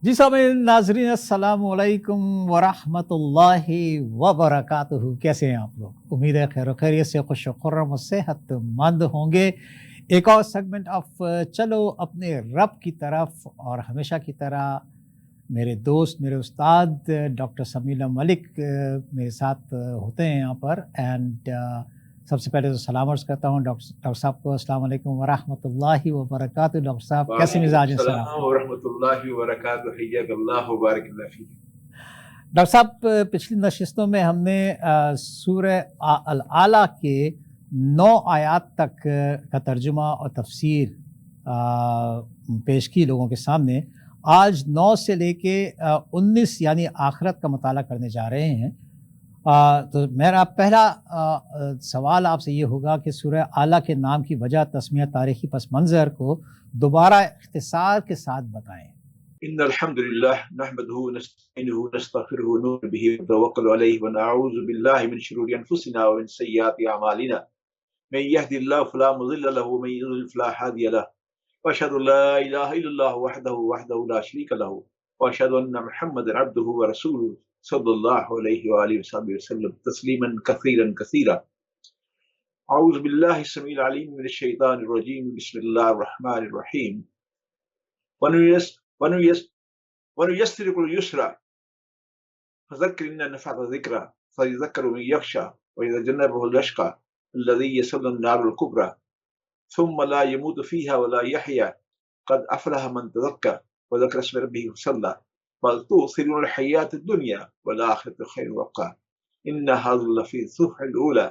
جی سامعین ناظرین السلام علیکم ورحمۃ اللہ وبرکاتہ، کیسے ہیں آپ لوگ؟ امید ہے خیر و خیریت سے خوش و خرم و صحت مند ہوں گے۔ ایک اور سیگمنٹ آف چلو اپنے رب کی طرف، اور ہمیشہ کی طرح میرے دوست، میرے استاد ڈاکٹر سمیع ملک میرے ساتھ ہوتے ہیں یہاں پر۔ اینڈ سب سے پہلے تو سلام عرض کرتا ہوں ڈاکٹر صاحب کو۔ السلام علیکم ورحمۃ اللہ وبرکاتہ۔ ڈاکٹر صاحب کیسے مزاج ہیں سر آپ؟ السلام ورحمۃ اللہ وبرکاتہ، حیاک اللہ وبارک اللہ فیک۔ ڈاکٹر صاحب پچھلی نشستوں میں ہم نے سورہ الاعلیٰ کے 9 آیات تک کا ترجمہ اور تفسیر پیش کی لوگوں کے سامنے۔ آج 9 سے لے کے 19 یعنی آخرت کا مطالعہ کرنے جا رہے ہیں۔ تو میرا پہلا سوال آپ سے یہ ہوگا کہ سورہ اعلیٰ کے نام کی وجہ، تسمیہ، تاریخی پس منظر کو دوبارہ اختصار کے ساتھ بتائیں۔ ان الحمد للہ نحمده ونستعینه ونستغفره ونؤمن به ونتوکل علیہ ونعوذ باللہ من شرور انفسنا ومن سیئات اعمالنا، من یهد الله فلا مضل له ومن یضلل فلا هادی له، واشهد ان لا اله الا الله وحده لا شریک له، واشهد ان محمدا عبده ورسوله صلی اللہ علیہ وآلہ وصحبہ وسلم تسلیما کثیرا کثیرا۔ اعوذ باللہ السمیع العلیم من الشیطان الرجیم، بسم اللہ الرحمن الرحیم۔ وَنُيَسِّرُكَ الْيُسْرَى فَذَكِّرْ إِن نَّفَعَتِ الذِّكْرَى سَيَذَّكَّرُ مَن يَخْشَىٰ وَيَتَجَنَّبُهَا الْأَشْقَى الَّذِي يَصْلَى النَّارَ الْكُبْرَىٰ ثُمَّ لَا يَمُوتُ فِيهَا وَلَا يَحْيَىٰ قَدْ أَفْلَحَ مَن تَزَكَّىٰ وَذَكَرَ اسْمَ رَبِّهِ فَصَلَّىٰ بَلْ تُؤْثِرُونَ الْحَيَاةَ الدُّنْيَا وَالْآخِرَةُ خَيْرٌ وَأَبْقَىٰ إِنَّ هَٰذَا لَفِي الصُّحُفِ الْأُولَىٰ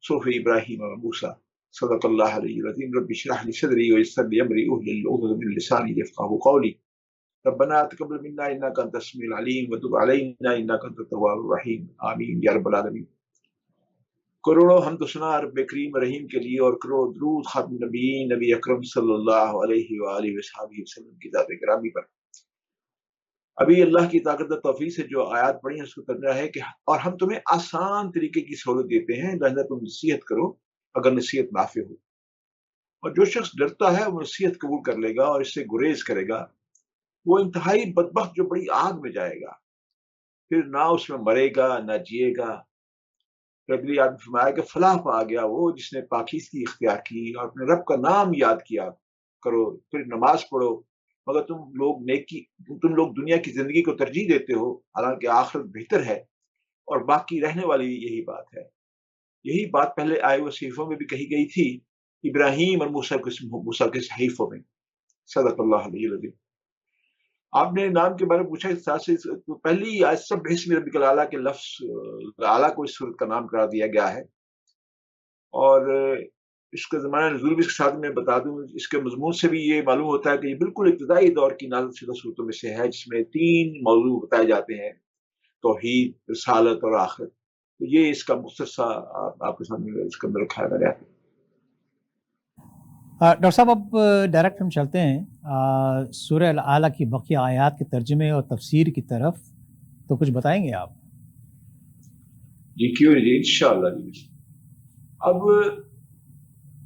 صُحُفِ إِبْرَاهِيمَ وَمُوسَىٰ صدق اللہ العلی العظیم۔ رب اشرح لي صدری ويسر لي امری واحلل عقدۃ من لسانی يفقهوا قولی۔ ربنا تقبل منا انك انت السميع العليم وتب علينا انك انت التواب الرحيم، آمین یا رب العالمین۔ کروڑوں حمد و ثنا رب کریم رحیم کے لیے، اور کروڑوں درود خاتم النبیین نبی اکرم صلی اللہ علیہ وآلہ وصحبہ وسلم کی ذات گرامی پر۔ ابھی اللہ کی طاقت و توفیق سے جو آیات پڑھی ہیں اس کو ترجمہ ہے کہ اور ہم تمہیں آسان طریقے کی سہولت دیتے ہیں، لہذا تم نصیحت کرو اگر نصیحت نافع ہو۔ اور جو شخص ڈرتا ہے وہ نصیحت قبول کر لے گا اور اس سے گریز کرے گا، وہ انتہائی بدبخت جو بڑی آگ میں جائے گا، پھر نہ اس میں مرے گا نہ جیے گا۔ پھر اگلی آیت میں فرمایا کہ فلاح پا گیا وہ جس نے پاکیزگی اختیار کی اور اپنے رب کا نام یاد کیا کرو، پھر نماز پڑھو، مگر تم لوگ دنیا کی زندگی کو ترجیح دیتے ہو، حالانکہ آخرت بہتر ہے اور باقی رہنے والی یہی بات ہے۔ یہی بات پہلے آئے ہوئے صحیفوں میں بھی کہی گئی تھی، ابراہیم اور موسیٰ کے صحیفوں میں۔ صدق اللہ علیہ العظیم۔ آپ نے نام کے بارے میں پوچھا، اس ساتھ سے پہلی آج سب اسم ربک الاعلیٰ کے لفظ اعلیٰ کو اس صورت کا نام قرار دیا گیا ہے، اور اس کا زمانہ نزول بھی اس کے ساتھ میں بتا دوں، اس کے مضمون سے بھی یہ معلوم ہوتا ہے کہ یہ بالکل ابتدائی دور کی نازل شدہ صورتوں میں سے ہے، جس میں 3 موضوع بتائے جاتے ہیں، توحید، رسالت اور آخرت۔ تو یہ اس کا مختصر آپ کے سامنے اس کے اندر رکھا گیا ہے۔ ڈاکٹر صاحب اب ڈائریکٹ ہم چلتے ہیں سورہ الاعلیٰ کی بقیہ آیات کے ترجمے اور تفسیر کی طرف، تو کچھ بتائیں گے آپ؟ جی کیوں جی، انشاءاللہ جی۔ اب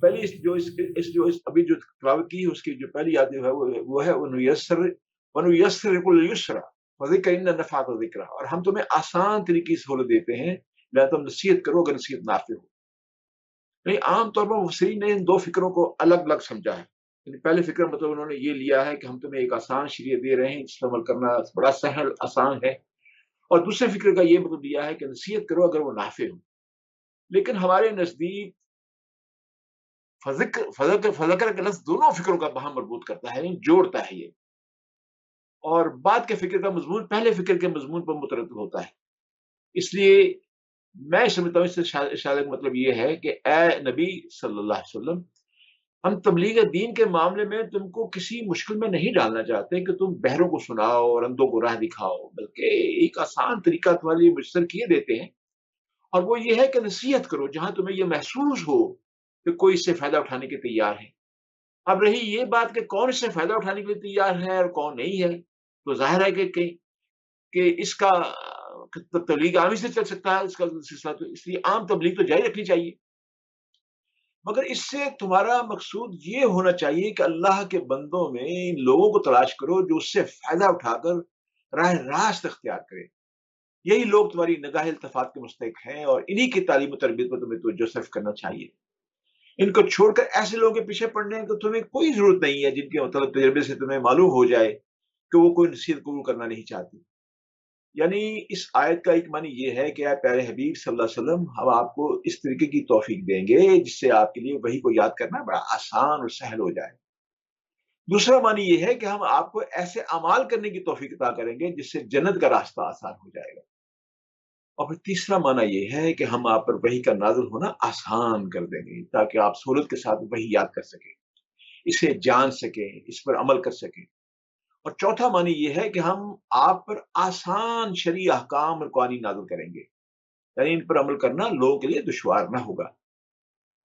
پہلی ابھی جو تلاوت کی اس کی جو پہلی آیت ہے وہ ہے وَنُيَسِّرُكَ الْيُسْرَىٰ فَذَكِّرْ إِن نَّفَعَتِ الذِّكْرَىٰ، اور ہم تمہیں آسان طریقے سے سہولت دیتے ہیں، لہذا تم نصیحت کرو اگر نصیحت نافع ہو۔ نہیں، عام طور پر مفسرین نے ان 2 فکروں کو الگ الگ سمجھا ہے۔ یعنی پہلے فکر مطلب انہوں نے یہ لیا ہے کہ ہم تمہیں ایک آسان شریعت دے رہے ہیں جس پر عمل کرنا بڑا سہل آسان ہے، اور دوسرے فکر کا یہ مطلب لیا ہے کہ نصیحت کرو اگر وہ نافع ہو۔ لیکن ہمارے نزدیک فذکر کا لفظ دونوں فکروں کا باہم مربوط کرتا ہے، جوڑتا ہے یہ، اور بعد کے فکر کا مضمون پہلے فکر کے مضمون پر مترتب ہوتا ہے۔ اس لیے میں سمجھتا ہوں اس سے اشارے کا مطلب یہ ہے کہ اے نبی صلی اللہ علیہ وسلم، ہم تبلیغ دین کے معاملے میں تم کو کسی مشکل میں نہیں ڈالنا چاہتے کہ تم بہروں کو سناؤ اور اندھوں کو راہ دکھاؤ، بلکہ ایک آسان طریقہ تمہارے لیے مجسر کیے دیتے ہیں، اور وہ یہ ہے کہ نصیحت کرو جہاں تمہیں یہ محسوس ہو کہ کوئی اس سے فائدہ اٹھانے کے تیار ہے۔ اب رہی یہ بات کہ کون اس سے فائدہ اٹھانے کے لیے تیار ہے اور کون نہیں ہے، تو ظاہر ہے کہ اس کا تبلیغ عام ہی سے چل سکتا ہے اس کا سلسلہ، تو اس لیے عام تبلیغ تو جاری رکھنی چاہیے۔ مگر اس سے تمہارا مقصود یہ ہونا چاہیے کہ اللہ کے بندوں میں ان لوگوں کو تلاش کرو جو اس سے فائدہ اٹھا کر راہ راست اختیار کرے. یہی لوگ تمہاری نگاہ التفات کے مستحق ہیں اور انہی کی تعلیم و تربیت پر تمہیں توجہ صرف کرنا چاہیے. ان کو چھوڑ کر ایسے لوگوں کے پیچھے پڑنے کی تمہیں کوئی ضرورت نہیں ہے جن کے مطلب تجربے سے تمہیں معلوم ہو جائے کہ وہ کوئی نصیحت قبول کرنا نہیں چاہتی. یعنی اس آیت کا ایک معنی یہ ہے کہ اے پیارے حبیب صلی اللہ علیہ وسلم، ہم آپ کو اس طریقے کی توفیق دیں گے جس سے آپ کے لیے وحی کو یاد کرنا بڑا آسان اور سہل ہو جائے. دوسرا معنی یہ ہے کہ ہم آپ کو ایسے اعمال کرنے کی توفیق عطا کریں گے جس سے جنت کا راستہ آسان ہو جائے گا. اور پھر تیسرا معنی یہ ہے کہ ہم آپ پر وحی کا نازل ہونا آسان کر دیں گے تاکہ آپ سہولت کے ساتھ وحی یاد کر سکیں، اسے جان سکیں، اس پر عمل کر سکیں. اور چوتھا معنی یہ ہے کہ ہم آپ پر آسان شرعی احکام اور قوانین نازل کریں گے، یعنی ان پر عمل کرنا لوگوں کے لیے دشوار نہ ہوگا.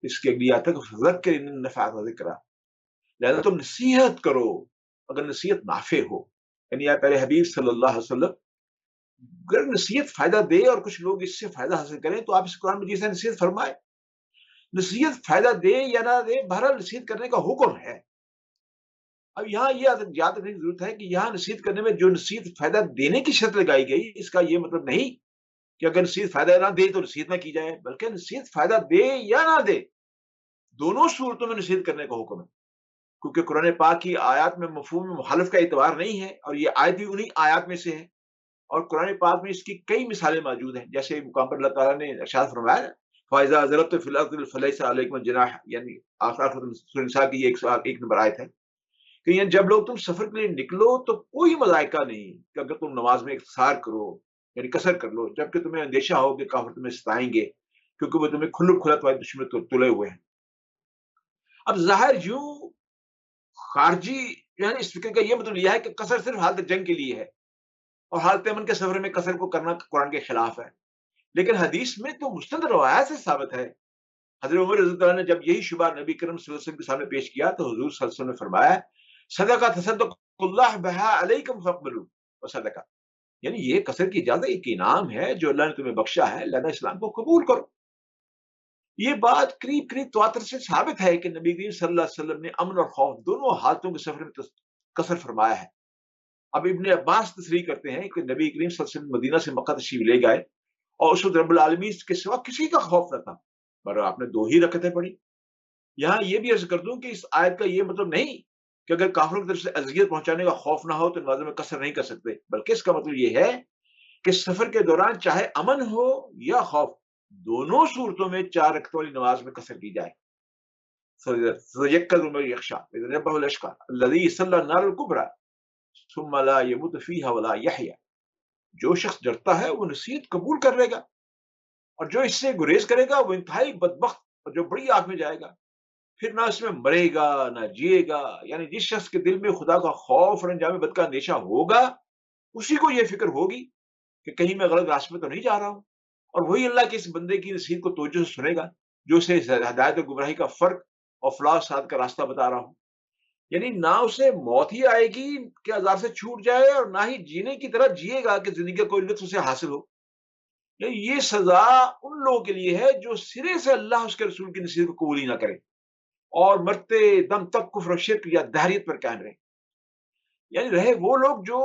اس کی اگلی آیت ہے کہ فذکر ان نفعت ذکرہ، لہذا تم نصیحت کرو اگر نصیحت نافع ہو. یعنی اے پہلے حبیب صلی اللہ علیہ وسلم، اگر نصیحت فائدہ دے اور کچھ لوگ اس سے فائدہ حاصل کریں تو آپ اس قرآن مجید سے نصیحت فرمائے. نصیحت فائدہ دے یا نہ دے، بہرحال نصیحت کرنے کا حکم ہے. اب یہاں یہ یاد رکھنے کی ضرورت ہے کہ یہاں نصیحت کرنے میں جو نصیحت فائدہ دینے کی شرط لگائی گئی، اس کا یہ مطلب نہیں کہ اگر نصیحت فائدہ نہ دے تو نصیحت نہ کی جائے، بلکہ نصیحت فائدہ دے یا نہ دے، دونوں صورتوں میں نصیحت کرنے کا حکم ہے. کیونکہ قرآن پاک کی آیات میں مفہوم مخالف کا اعتبار نہیں ہے، اور یہ آیت بھی انہی آیات میں سے ہے. اور قرآن پاک میں اس کی کئی مثالیں موجود ہیں، جیسے مقام پر اللہ تعالیٰ نے ارشاد فرمایا فَإِذَا ضَرَبْتُمْ فِي الْأَرْضِ فَلَيْسَ عَلَيْكُمْ جُنَاحٌ، یعنی آخر سورہ نساء کی یہ ایک نمبر آیت ہے کہ یہ جب لوگ تم سفر کے لیے نکلو تو کوئی مذائقہ نہیں کہ اگر تم نماز میں اختصار کرو، یعنی قصر کر لو، جبکہ تمہیں اندیشہ ہو کہ کافر تمہیں ستائیں گے کیونکہ وہ تمہیں کھلم کھلا تمہارے دشمن تلے ہوئے ہیں. اب ظاہر یوں خارجی یعنی اس فکر کا یہ مطلب یہ ہے کہ قصر صرف حالت جنگ کے لیے ہے اور حالت امن کے سفر میں قصر کو کرنا قرآن کے خلاف ہے. لیکن حدیث میں تو مستند روایات سے ثابت ہے. حضرت عمر رضی اللہ عنہ نے جب یہی شبہ نبی کرم صلی اللہ علیہ وسلم کے سامنے پیش کیا تو حضور صلی اللہ علیہ وسلم نے فرمایا صدقہ تصدق اللہ بہا علیکم فاقبلوا وصدقہ، یعنی یہ قصر کی اجازت ایک انعام ہے جو اللہ نے تمہیں بخشا ہے، لہذا اسلام کو قبول کرو. یہ بات قریب تواتر سے ثابت ہے کہ نبی کریم صلی اللہ علیہ وسلم نے امن اور خوف دونوں حالتوں کے سفر میں قصر فرمایا ہے. اب ابن عباس تصریح کرتے ہیں کہ نبی کریم صلی اللہ علیہ وسلم مدینہ سے مکہ تشریف لے گئے اور اس وقت رب العالمین کے سوا کسی کا خوف نہ تھا، پر آپ نے 2 ہی رکعتیں پڑھی. یہاں یہ بھی عرض کر دوں کہ اس آیت کا یہ مطلب نہیں کہ اگر کافروں کی طرف سے اذیت پہنچانے کا خوف نہ ہو تو نماز میں قصر نہیں کر سکتے، بلکہ اس کا مطلب یہ ہے کہ سفر کے دوران چاہے امن ہو یا خوف، دونوں صورتوں میں 4 رکعتوں والی نماز میں قصر کی جائے. سَيَذَّكَّرُ مَن يَخْشَىٰ وَإِذَا نَبَّهَ الْأَشْقَىٰ الَّذِي يَصْلَى النَّارَ الْكُبْرىٰ ثُمَّ لَا يَمُوتُ فِيهَا وَلَا يَحْيَىٰ. جو شخص ڈرتا ہے وہ نصیحت قبول کر لے گا، اور جو اس سے گریز کرے گا وہ انتہائی بدبخت اور جو بڑی آگ میں جائے گا، پھر نہ اس میں مرے گا نہ جیے گا. یعنی جس شخص کے دل میں خدا کا خوف اور انجام بد کا اندیشہ ہوگا اسی کو یہ فکر ہوگی کہ کہیں میں غلط راستے میں تو نہیں جا رہا ہوں، اور وہی اللہ کے اس بندے کی نصیحت کو توجہ سے سنے گا جو اسے ہدایت اور گمراہی کا فرق اور فلاح و سعادت کا راستہ بتا رہا ہوں. یعنی نہ اسے موت ہی آئے گی کہ عذاب سے چھوٹ جائے اور نہ ہی جینے کی طرح جیے گا کہ زندگی کا کوئی لطف اسے حاصل ہو. یعنی یہ سزا ان لوگوں کے لیے ہے جو سرے سے اللہ اس کے رسول کی نصیحت کو قبول ہی نہ کریں اور مرتے دم تک کفر و شرک یا دہریت پر قائم رہیں. یعنی رہے وہ لوگ جو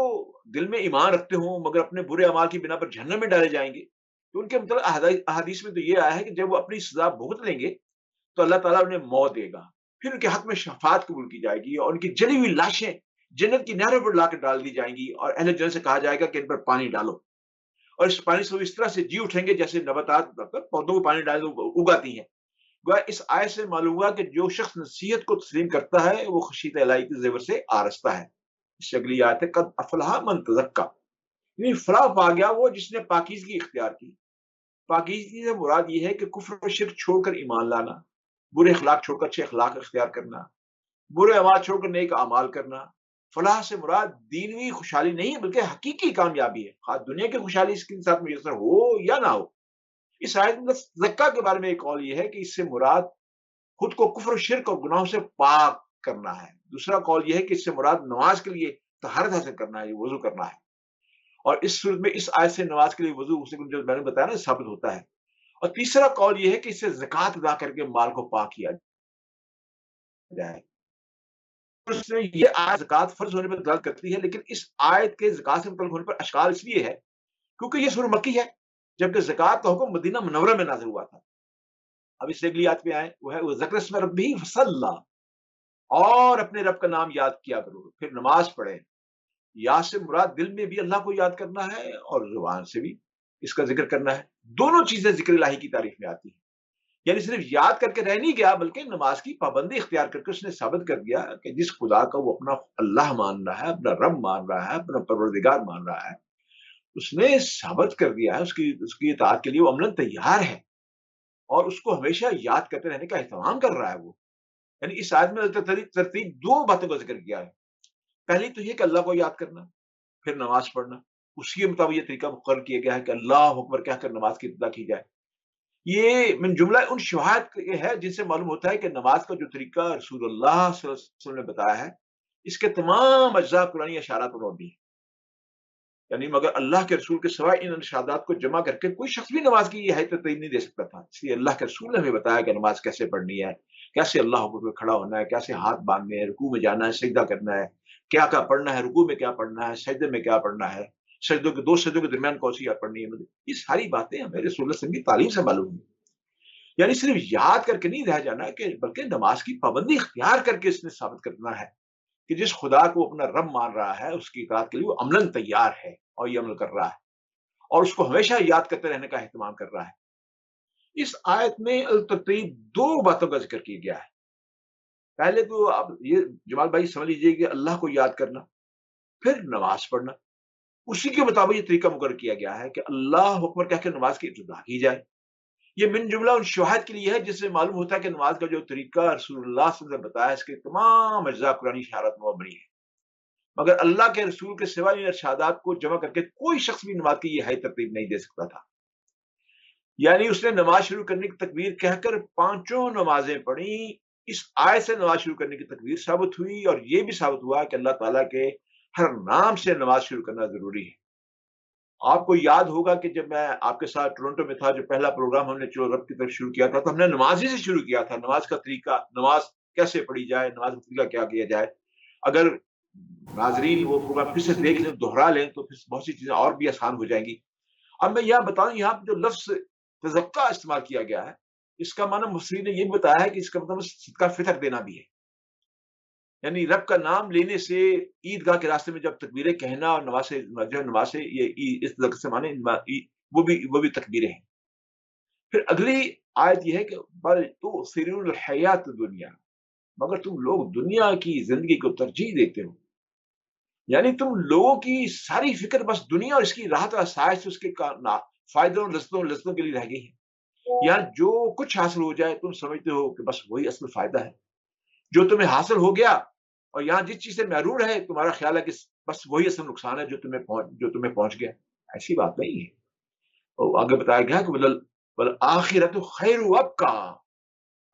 دل میں ایمان رکھتے ہوں مگر اپنے برے اعمال کی بنا پر جہنم میں ڈالے جائیں گے، تو ان کے مطلب احادیث میں تو یہ آیا ہے کہ جب وہ اپنی سزا بھگت لیں گے تو اللہ تعالیٰ انہیں موت دے گا، پھر ان کے حق میں شفاعت قبول کی جائے گی اور ان کی جلی ہوئی لاشیں جنت کی نہروں پر لا کر ڈال دی جائیں گی، اور اہل جنت سے کہا جائے گا کہ ان پر پانی ڈالو، اور اس پانی سے وہ اس طرح سے جی اٹھیں گے جیسے نباتات پودوں کو پانی ڈالے اگاتی ہیں. گویا اس آیت سے معلوم ہوا کہ جو شخص نصیحت کو تسلیم کرتا ہے وہ خشیت الہی کے زیور سے آرستہ ہے. اس سے اگلی آیت ہے قد افلح من تزکا، یعنی فلاح پا گیا وہ جس نے پاکیزگی اختیار کی. پاکیزگی سے مراد یہ ہے کہ کفر و شرک چھوڑ کر ایمان لانا، برے اخلاق چھوڑ کر اچھے اخلاق اختیار کرنا، برے اعمال چھوڑ کر نیک اعمال کرنا. فلاح سے مراد دینوی خوشحالی نہیں بلکہ حقیقی کامیابی ہے، خواہ دنیا کی خوشحالی اس کے ساتھ میسر ہو یا نہ ہو. اس آیت میں زکا کے بارے میں ایک قول یہ ہے کہ اس سے مراد خود کو کفر و شرک اور گناہوں سے پاک کرنا ہے. دوسرا قول یہ ہے کہ اس سے مراد نماز کے لیے طہارت حاصل کرنا ہے، وضو کرنا ہے. اور اس صورت میں اس آیت سے نماز کے لیے وضو جو میں نے بتایا نا ثابت ہوتا ہے. اور تیسرا قول یہ ہے کہ اس سے زکوٰۃ ادا کر کے مال کو پاک کیا جائے. اس نے یہ آیت زکوٰۃ فرض ہونے پر دلالت کرتی ہے، لیکن اس آیت کے زکوٰۃ سے متعلق ہونے پر اشکال اس لیے ہے کیونکہ یہ سورہ مکی ہے، جبکہ زکوٰۃ کا حکم مدینہ منورہ میں نازل ہوا تھا. اب اس سے اگلی آیت پہ آئیں، وہ ہے وَذَكَرَ اسْمَ رَبِّهِ فَصَلَّىٰ، اور اپنے رب کا نام یاد کیا کرو، پھر نماز پڑھیں. یا سے مراد دل میں بھی اللہ کو یاد کرنا ہے اور زبان سے بھی اس کا ذکر کرنا ہے. دونوں چیزیں ذکر الہی کی تعریف میں آتی ہیں. یعنی صرف یاد کر کے رہ نہیں گیا، بلکہ نماز کی پابندی اختیار کر کے اس نے ثابت کر دیا کہ جس خدا کا وہ اپنا اللہ مان رہا ہے، اپنا رب مان رہا ہے، اپنا پروردگار مان رہا ہے، اس نے ثابت کر دیا ہے اس کی اطاعت کے لیے وہ عملاً تیار ہے اور اس کو ہمیشہ یاد کرتے رہنے کا اہتمام کر رہا ہے وہ. یعنی اس آیت میں ترتیب دو باتوں کا ذکر کیا ہے. پہلی تو یہ کہ اللہ کو یاد کرنا، پھر نماز پڑھنا. اسی کے مطابق یہ طریقہ مقرر کیا گیا ہے کہ اللہ اکبر کہہ کر نماز کی ابتدا کی جائے. یہ من جملہ ان شواہد ہے جن سے معلوم ہوتا ہے کہ نماز کا جو طریقہ رسول اللہ صلی اللہ علیہ وسلم نے بتایا ہے، اس کے تمام اجزاء قرآنی اشارات پر مبنی ہیں. یعنی مگر اللہ کے رسول کے سوائے ان ارشادات کو جمع کر کے کوئی شخص بھی نماز کی یہ ترتیب نہیں دے سکتا تھا. اس لیے اللہ کے رسول نے ہمیں بتایا کہ نماز کیسے پڑھنی ہے، کیسے اللہ اکبر پہ کھڑا ہونا ہے، کیسے ہاتھ باندھنے ہیں، رکوع میں جانا ہے، سجدہ کرنا ہے، کیا کیا پڑھنا ہے، رکوع میں کیا پڑھنا ہے، سجدے میں کیا پڑھنا ہے، سجدوں کے دو سجدوں کے درمیان کون سی پڑھنی ہے. یہ ساری باتیں ہمیں رسول اللہ صلی اللہ علیہ وسلم کی تعلیم سے معلوم ہیں. یعنی صرف یاد کر کے نہیں رہ جانا کہ بلکہ نماز کی پابندی اختیار کر کے اس نے ثابت کرنا ہے کہ جس خدا کو اپنا رب مان رہا ہے اس کی اطاعت کے لیے وہ عملاً تیار ہے اور یہ عمل کر رہا ہے اور اس کو ہمیشہ یاد کرتے رہنے کا اہتمام کر رہا ہے. اس آیت میں الترتیب دو باتوں کا ذکر کیا گیا ہے. پہلے تو آپ یہ جمال بھائی سمجھ لیجیے کہ اللہ کو یاد کرنا، پھر نماز پڑھنا. اسی کے مطابق یہ طریقہ مقرر کیا گیا ہے کہ اللہ اکبر کہہ کے نماز کی ابتدا کی جائے. یہ من جملہ ان شواہد کے لیے ہے جس سے معلوم ہوتا ہے کہ نماز کا جو طریقہ رسول اللہ صلی اللہ علیہ وسلم نے بتایا ہے اس کے تمام اجزاء قرآنی اشارات میں مبنی ہے. مگر اللہ کے رسول کے سوا ان ارشادات کو جمع کر کے کوئی شخص بھی نماز کی یہ ترتیب نہیں دے سکتا تھا. یعنی اس نے نماز شروع کرنے کی تکبیر کہہ کر پانچوں نمازیں پڑھی. اس آیت سے نماز شروع کرنے کی تکبیر ثابت ہوئی اور یہ بھی ثابت ہوا کہ اللہ تعالیٰ کے ہر نام سے نماز شروع کرنا ضروری ہے. آپ کو یاد ہوگا کہ جب میں آپ کے ساتھ ٹورنٹو میں تھا، جو پہلا پروگرام ہم نے چلو رب کی طرف شروع کیا تھا، تو ہم نے نماز ہی سے شروع کیا تھا. نماز کا طریقہ، نماز کیسے پڑھی جائے، نماز کا طریقہ کیا کیا جائے. اگر ناظرین وہ پروگرام پھر سے دیکھ لیں، دہرا لیں، تو پھر بہت سی چیزیں اور بھی آسان ہو جائیں گی. اب میں یہاں بتاؤں، یہاں پہ جو لفظ تزکیٰ استعمال کیا گیا ہے، اس کا معنی مفسرین نے یہ بتایا ہے کہ اس کا مطلب صدقہ فطر دینا بھی ہے. یعنی رب کا نام لینے سے عیدگاہ کے راستے میں جب تکبیریں کہنا اور نماز سے یہ اس طرح سے مانے وہ بھی تکبیریں ہیں. پھر اگلی آیت یہ ہے کہ بل تؤثرون الحیات الدنیا، مگر تم لوگ دنیا کی زندگی کو ترجیح دیتے ہو. یعنی تم لوگوں کی ساری فکر بس دنیا اور اس کی راحت اور آسائش، اس کے فائدوں اور لذتوں کے لیے رہ گئی ہے. یا جو کچھ حاصل ہو جائے تم سمجھتے ہو کہ بس وہی اصل فائدہ ہے. جو تمہیں حاصل ہو گیا اور یہاں جس چیز سے محروم ہے، تمہارا خیال ہے کہ بس وہی اصل نقصان ہے جو تمہیں پہنچ گیا. ایسی بات نہیں ہے. اور آگے بتایا گیا کہ والآخرۃ خیر وابقیٰ،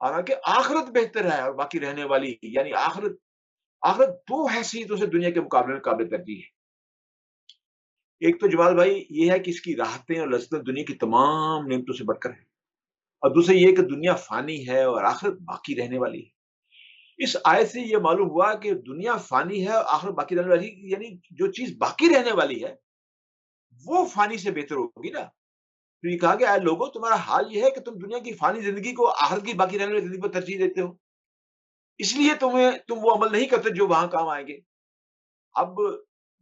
حالانکہ آخرت بہتر ہے اور باقی رہنے والی. یعنی آخرت دو حیثیتوں سے دنیا کے مقابلے میں قابل ترجیح ہے. ایک تو جمال بھائی یہ ہے کہ اس کی راحتیں اور لذتیں دنیا کی تمام نعمتوں سے بڑھ کر ہیں، اور دوسرے یہ کہ دنیا فانی ہے اور آخرت باقی رہنے والی ہے. اس آیت سے یہ معلوم ہوا کہ دنیا فانی ہے اور آخرت باقی رہنے والی. یعنی جو چیز باقی رہنے والی ہے وہ فانی سے بہتر ہوگی نا. تو یہ کہا کہ اے لوگوں، تمہارا حال یہ ہے کہ تم دنیا کی فانی زندگی کو آخرت کی باقی رہنے والی زندگی پر ترجیح دیتے ہو، اس لیے تم وہ عمل نہیں کرتے جو وہاں کام آئیں گے. اب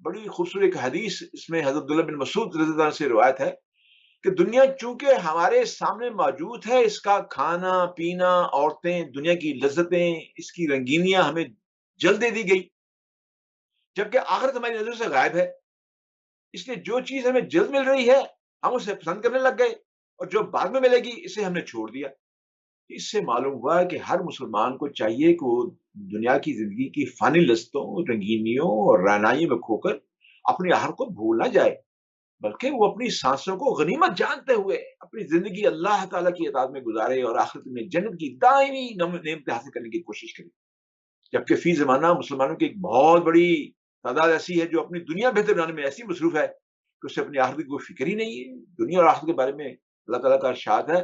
بڑی خوبصورت ایک حدیث اس میں حضرت عبداللہ بن مسعود رضی اللہ عنہ سے روایت ہے کہ دنیا چونکہ ہمارے سامنے موجود ہے، اس کا کھانا پینا، عورتیں، دنیا کی لذتیں، اس کی رنگینیاں ہمیں جلد دے دی گئی، جبکہ آخرت ہماری نظر سے غائب ہے. اس لیے جو چیز ہمیں جلد مل رہی ہے ہم اسے پسند کرنے لگ گئے، اور جو بعد میں ملے گی اسے ہم نے چھوڑ دیا. اس سے معلوم ہوا کہ ہر مسلمان کو چاہیے کہ وہ دنیا کی زندگی کی فانی لذتوں، رنگینیوں اور رعنائیوں میں کھو کر اپنی آخرت کو بھول نہ جائے، بلکہ وہ اپنی سانسوں کو غنیمت جانتے ہوئے اپنی زندگی اللہ تعالیٰ کی اطاعت میں گزارے اور آخرت میں جنت کی دائمی نعمتیں حاصل کرنے کی کوشش کرے. جبکہ فی زمانہ مسلمانوں کی ایک بہت بڑی تعداد ایسی ہے جو اپنی دنیا بہتر بنانے میں ایسی مصروف ہے کہ اسے اپنی آخرت کی کوئی فکر ہی نہیں ہے. دنیا اور آخرت کے بارے میں اللہ تعالیٰ کا ارشاد ہے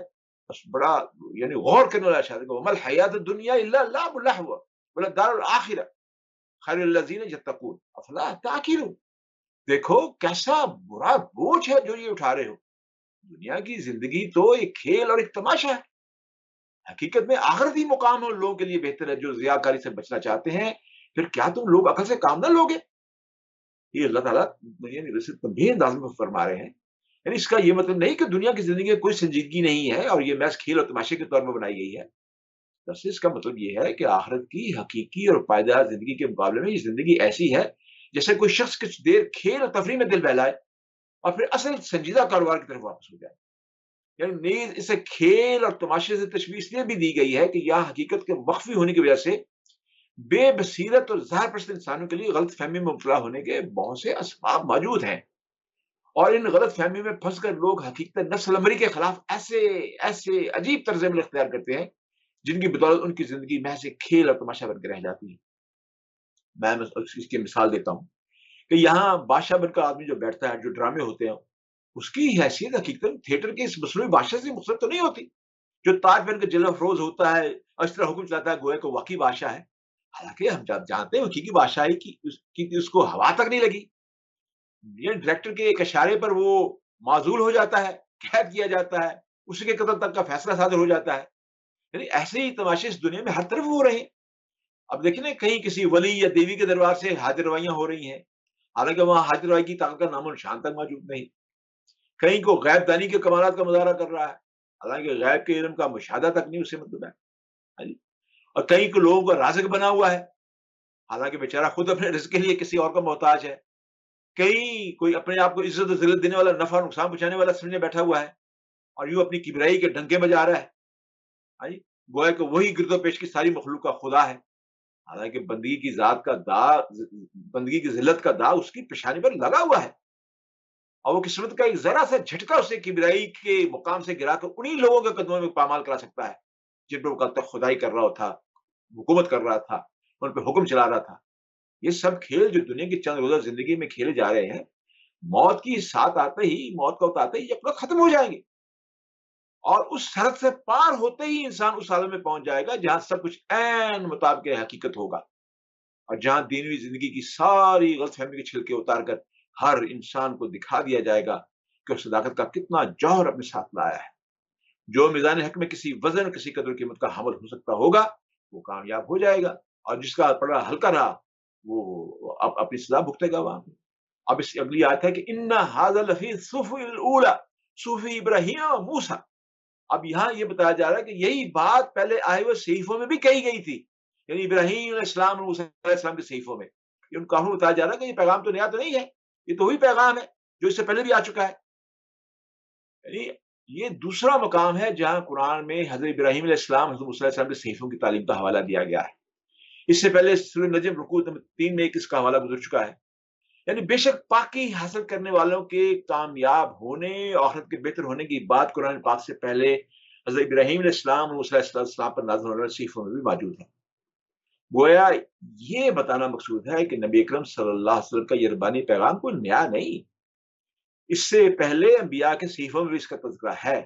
بس بڑا یعنی غور کرنے والا اشارہ کہ ومل حیات الدنیا الا لعب ولہو ولدار الآخرہ خیر للذین یتقون افلا تعقلون. دیکھو کیسا برا بوجھ ہے جو یہ اٹھا رہے ہو. دنیا کی زندگی تو ایک کھیل اور ایک تماشا ہے. حقیقت میں آخرتی مقام ان لوگوں کے لیے بہتر ہے جو ضیاءکاری سے بچنا چاہتے ہیں. پھر کیا تم لوگ عقل سے کام نہ لوگے؟ یہ اللہ تعالیٰ تنبیہ انداز میں فرما رہے ہیں. یعنی اس کا یہ مطلب نہیں کہ دنیا کی زندگی میں کوئی سنجیدگی نہیں ہے اور یہ محض کھیل اور تماشے کے طور پر بنائی گئی ہے. بس اس کا مطلب یہ ہے کہ آخرت کی حقیقی اور پائیدار زندگی کے مقابلے میں یہ زندگی ایسی ہے جیسے کوئی شخص کچھ دیر کھیل اور تفریح میں دل بہلائے اور پھر اصل سنجیدہ کاروبار کی طرف واپس ہو جائے. یعنی نیز اسے کھیل اور تماشے سے تشبیہ اس لیے بھی دی گئی ہے کہ یہاں حقیقت کے مخفی ہونے کی وجہ سے بے بصیرت اور ظاہر پرست انسانوں کے لیے غلط فہمی میں مبتلا ہونے کے بہت سے اسباب موجود ہیں. اور ان غلط فہمی میں پھنس کر لوگ حقیقت نفس الامری کے خلاف ایسے عجیب طرز عمل اختیار کرتے ہیں جن کی بدولت ان کی زندگی محض ایک کھیل اور تماشا بن کے رہ جاتی ہے. میں اس کی مثال دیتا ہوں کہ یہاں بادشاہ بن کر آدمی جو بیٹھتا ہے، جو ڈرامے ہوتے ہیں، اس کی حیثیت حقیقت تھیٹر کے اس مصنوعی بادشاہ سے مختلف تو نہیں ہوتی جو تاج پہن کے جلوہ افروز ہوتا ہے اور اس طرح حکم چلاتا ہے گویا کہ واقعی بادشاہ ہے. حالانکہ ہم جانتے ہیں حقیقی بادشاہی کی اس کو ہوا تک نہیں لگی. یہ ڈائریکٹر کے ایک اشارے پر وہ معزول ہو جاتا ہے، قید کیا جاتا ہے، اسی کے قتل تک کا فیصلہ صادر ہو جاتا ہے. یعنی ایسے ہی تماشے اس دنیا میں ہر طرف ہو رہے ہیں. اب دیکھیں نا کہیں کسی ولی یا دیوی کے دربار سے حاضر روائیاں ہو رہی ہیں، حالانکہ وہاں حاضر روائی کی طاقت کا نام و نشان تک موجود نہیں. کہیں کو غیب دانی کے کمالات کا مظاہرہ کر رہا ہے، حالانکہ غیب کے علم کا مشاہدہ تک نہیں اس سے مطلب ہے. ہاں جی. اور کہیں کو لوگوں کا رازق بنا ہوا ہے، حالانکہ بیچارہ خود اپنے رزق کے لیے کسی اور کا محتاج ہے. کہیں کوئی اپنے آپ کو عزت و ذلت دینے والا، نفع اور نقصان پہنچانے والا سمجھے بیٹھا ہوا ہے اور یوں اپنی کبریائی کے ڈنکے بجا رہا ہے. ہاں جی. گویا کہ وہی گرد و پیش کی ساری مخلوق کا خدا ہے، حالانکہ بندگی کی ذات کا داغ، بندگی کی ذلت کا داغ اس کی پیشانی پر لگا ہوا ہے. اور وہ قسمت کا ایک ذرا سا جھٹکا اسے کبریائی کے مقام سے گرا کر انہی لوگوں کے قدموں میں پامال کرا سکتا ہے جن پر وہ کل تک خدائی کر رہا تھا، حکومت کر رہا تھا، ان پہ حکم چلا رہا تھا. یہ سب کھیل جو دنیا کی چند روزہ زندگی میں کھیلے جا رہے ہیں، موت کی ساتھ آتے ہی، موت کا آتے ہی یک وقت ختم ہو جائیں گے. اور اس سرحد سے پار ہوتے ہی انسان اس عالم میں پہنچ جائے گا جہاں سب کچھ عین مطابق حقیقت ہوگا، اور جہاں دینوی زندگی کی ساری غلط فہمی کے چھلکے اتار کر ہر انسان کو دکھا دیا جائے گا کہ اس صداقت کا کتنا جوہر اپنے ساتھ لایا ہے. جو میزان حق میں کسی وزن، کسی قدر و قیمت کا حمل ہو سکتا ہوگا وہ کامیاب ہو جائے گا، اور جس کا پڑا ہلکا رہا وہ اپنی سزا بھگتے گا وہاں پہ. اب اس اگلی آیت ہے کہ ان ھذا لفی الصحف الاولی صحف ابراہیم و موسیٰ. اب یہاں یہ بتایا جا رہا ہے کہ یہی بات پہلے آئے ہوئے صحیفوں میں بھی کہی گئی تھی، یعنی ابراہیم علیہ السلام اور موسیٰ علیہ السلام کے صحیفوں میں. یہ ان کافروں کو بتایا جا رہا ہے کہ یہ پیغام تو نیا تو نہیں ہے، یہ تو وہی پیغام ہے جو اس سے پہلے بھی آ چکا ہے. یعنی یہ دوسرا مقام ہے جہاں قرآن میں حضرت ابراہیم علیہ السلام، حضرت موسیٰ علیہ السلام کے صحیفوں کی تعلیم کا حوالہ دیا گیا ہے. اس سے پہلے سورہ نجم رکوع 3 میں اس کا حوالہ گزر چکا ہے. یعنی بے شک پاکی حاصل کرنے والوں کے کامیاب ہونے، آخرت کے بہتر ہونے کی بات قرآن پاک سے پہلے حضرت ابراہیم علیہ السلام اور موسیٰ علیہ السلام پر نازل ہونے والے صحیفوں میں بھی موجود ہے. گویا یہ بتانا مقصود ہے کہ نبی اکرم صلی اللہ علیہ وسلم کا یہ ربانی پیغام کوئی نیا نہیں، اس سے پہلے انبیاء کے صحیفوں میں بھی اس کا تذکرہ ہے.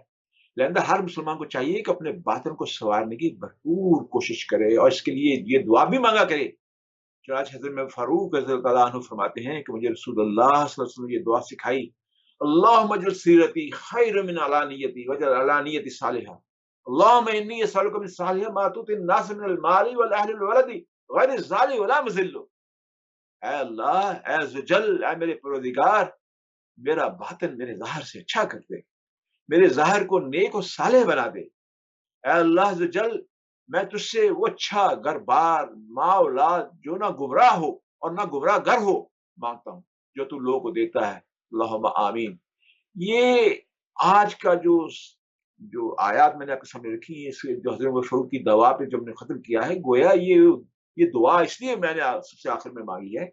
لہذا ہر مسلمان کو چاہیے کہ اپنے باطن کو سنوارنے کی بھرپور کوشش کرے اور اس کے لیے یہ دعا بھی مانگا کرے. چنانچہ حضرت میں فاروق رضی اللہ عنہ فرماتے ہیں کہ مجھے رسول اللہ صلی اللہ علیہ وسلم یہ دعا سکھائی، اللہم اجعل سیرتی خیر من علانیتی واجعل علانیتی صالحہ، اللہم انی اسألک من صالح ما تؤتی الناس من المال والاہل والولد غیر الظالم ولا مذل. اے اللہ، اے عز و جل، اے میرے پروردگار، میرا باطن میرے ظاہر سے اچھا کر دے، میرے ظاہر کو نیک و صالح بنا دے. اے اللہ عز و جل، میں تجھ سے وہ اچھا گھر بار، ماں اولاد جو نہ گمراہ ہو اور نہ گمراہ گر ہو مانگتا ہوں جو تو لوگوں کو دیتا ہے. اللہم آمین. یہ آج کا جو آیات میں نے آپ کے سامنے رکھی ہے، اس جو حضرت عمر فاروق کی دعا پہ جو ہم نے ختم کیا ہے، گویا یہ دعا اس لیے میں نے سب سے آخر میں مانگی ہے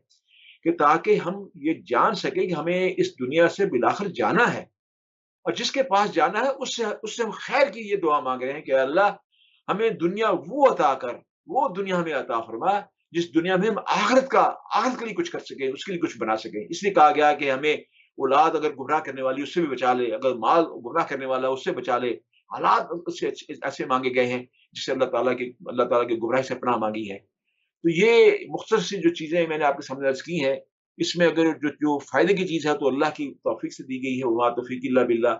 کہ تاکہ ہم یہ جان سکیں کہ ہمیں اس دنیا سے بالآخر جانا ہے، اور جس کے پاس جانا ہے اس سے ہم خیر کی یہ دعا مانگ رہے ہیں کہ اللہ ہمیں دنیا وہ عطا کر، وہ دنیا ہمیں عطا فرما جس دنیا میں ہم آخرت کے لیے کچھ کر سکیں، اس کے لیے کچھ بنا سکیں. اس لیے کہا گیا کہ ہمیں اولاد اگر گمراہ کرنے والی اس سے بھی بچا لے، اگر مال گمراہ کرنے والا اس سے بچا لے، حالات سے ایسے مانگے گئے ہیں جس سے اللہ تعالیٰ کی گمراہی سے پناہ مانگی ہے. تو یہ مختصر سی جو چیزیں میں نے آپ کے سامنے عرض کی ہیں، اس میں اگر جو فائدے کی چیز ہے تو اللہ کی توفیق سے دی گئی ہے، وما توفیق الا باللہ.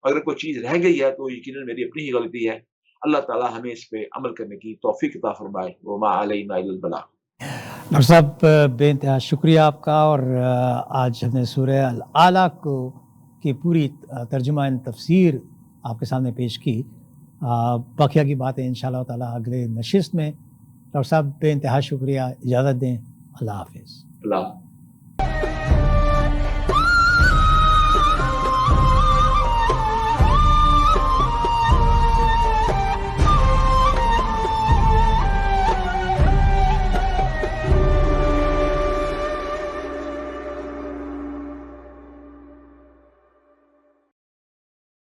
اگر کوئی چیز رہ گئی ہے تو یقیناً میری اپنی ہی غلطی ہے. اللہ تعالیٰ ہمیں اس پہ عمل کرنے کی توفیق عطا فرمائے. وما علینا الا البلاغ. ڈاکٹر صاحب بے انتہا شکریہ آپ کا. اور آج ہم نے سورہ الاعلیٰ کی پوری ترجمہ تفسیر آپ کے سامنے پیش کی. بقیہ کی باتیں انشاءاللہ تعالیٰ اگلے نشست میں. ڈاکٹر صاحب بے انتہا شکریہ. اجازت دیں. اللہ حافظ. اللہ